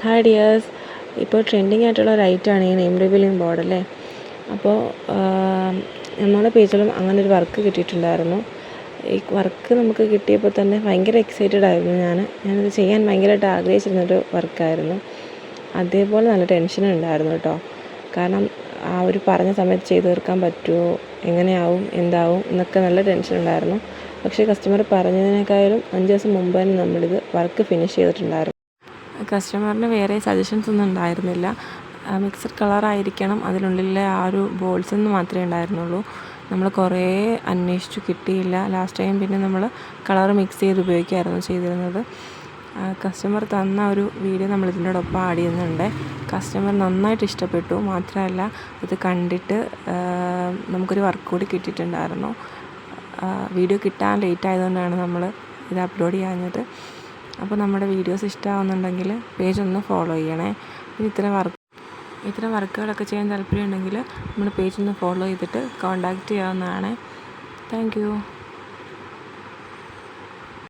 Hi dears, ഇപ്പോൾ trending ആയിട്ടുള്ള ഒരു ഐറ്റമാണ് ഈ നെയിം റിവീലിംഗ് ബോർഡ് അല്ലേ. അപ്പോൾ നമ്മുടെ പേജിലും അങ്ങനെ ഒരു വർക്ക് കിട്ടിയിട്ടുണ്ടായിരുന്നു. ഈ വർക്ക് നമുക്ക് കിട്ടിയപ്പോൾ തന്നെ ഭയങ്കര എക്സൈറ്റഡ് ആയിരുന്നു. ഞാനത് ചെയ്യാൻ ഭയങ്കരമായിട്ട് ആഗ്രഹിച്ചിരുന്നൊരു വർക്കായിരുന്നു. അതേപോലെ നല്ല ടെൻഷനും ഉണ്ടായിരുന്നു കേട്ടോ. കാരണം ആ ഒരു പറഞ്ഞ സമയത്ത് ചെയ്തു തീർക്കാൻ പറ്റുമോ, എങ്ങനെയാവും, എന്താവും എന്നൊക്കെ നല്ല ടെൻഷൻ ഉണ്ടായിരുന്നു. പക്ഷേ കസ്റ്റമർ പറഞ്ഞതിനേക്കാളും 5 ദിവസം മുമ്പ് തന്നെ നമ്മളിത് വർക്ക് ഫിനിഷ് ചെയ്തിട്ടുണ്ടായിരുന്നു. കസ്റ്റമറിന് വേറെ സജഷൻസ് ഒന്നും ഉണ്ടായിരുന്നില്ല. മിക്സഡ് കളറായിരിക്കണം അതിനുള്ളിലെ ആ ഒരു ബോൾസ് എന്ന് മാത്രമേ ഉണ്ടായിരുന്നുള്ളൂ. നമ്മൾ കുറേ അന്വേഷിച്ചു, കിട്ടിയില്ല. ലാസ്റ്റ് ടൈം പിന്നെ നമ്മൾ കളർ മിക്സ് ചെയ്ത് ഉപയോഗിക്കുകയായിരുന്നു ചെയ്തിരുന്നത്. കസ്റ്റമർ തന്ന ഒരു വീഡിയോ നമ്മൾ ഇതിനോടൊപ്പം ആഡ് ചെയ്യുന്നുണ്ട്. കസ്റ്റമർ നന്നായിട്ട് ഇഷ്ടപ്പെട്ടു. മാത്രമല്ല ഇത് കണ്ടിട്ട് നമുക്കൊരു വർക്ക് കൂടി കിട്ടിയിട്ടുണ്ടായിരുന്നു. വീഡിയോ കിട്ടാൻ ലേറ്റ് ആയതുകൊണ്ടാണ് നമ്മൾ ഇത് അപ്ലോഡ് ചെയ്യാഞ്ഞത്. അപ്പോൾ നമ്മുടെ വീഡിയോസ് ഇഷ്ടമാകുന്നുണ്ടെങ്കിൽ പേജ് ഒന്ന് ഫോളോ ചെയ്യണേ. പിന്നെ ഇത്തരം വർക്കുകളൊക്കെ ചെയ്യാൻ താല്പര്യമുണ്ടെങ്കിൽ നമ്മുടെ പേജ് ഒന്ന് ഫോളോ ചെയ്തിട്ട് കോൺടാക്റ്റ് ചെയ്യാവുന്നതാണ്. Thank you.